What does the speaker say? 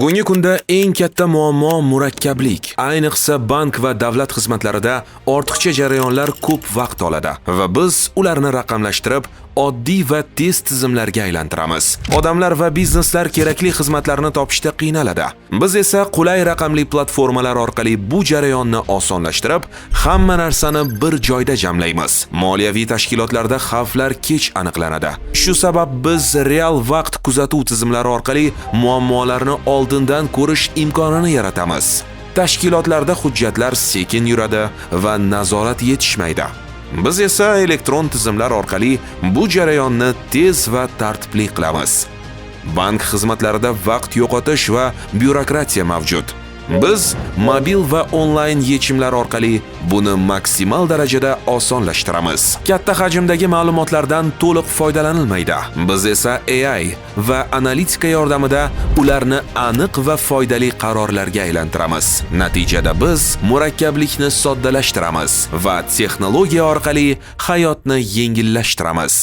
Bugungi kunda eng katta muammo murakkablik. Ayniqsa bank va davlat xizmatlarida ortiqcha jarayonlar ko'p vaqt oladi va biz ularni raqamlashtirib, oddiy va tez tizimlarga aylantiramiz. Odamlar va bizneslar kerakli xizmatlarni topishda qiynaladi. Biz esa qulay raqamli platformalar orqali bu jarayonni osonlashtirib, hamma narsani bir joyda jamlaymiz. Moliyaviy tashkilotlarda xavflar kech aniqlanadi. Shu sabab biz real vaqt kuzatuv tizimlari orqali muammolarni oldindan ko'rish imkonini yaratamiz. Tashkilotlarda hujjatlar sekin yuradi va nazorat yetishmaydi. Biz esa elektron tizimlar orqali bu jarayonni tez va tartibli qilamiz. Bank xizmatlarida vaqt yo'qotish va byurokratiya mavjud. Biz mobil va onlayn yechimlar orqali buni maksimal darajada osonlashtiramiz. Katta hajmdagi ma'lumotlardan to'liq foydalanilmaydi. Biz esa AI va analitika yordamida ularni aniq va foydali qarorlarga aylantiramiz. Natijada biz murakkablikni soddalashtiramiz va texnologiya orqali hayotni yengillashtiramiz.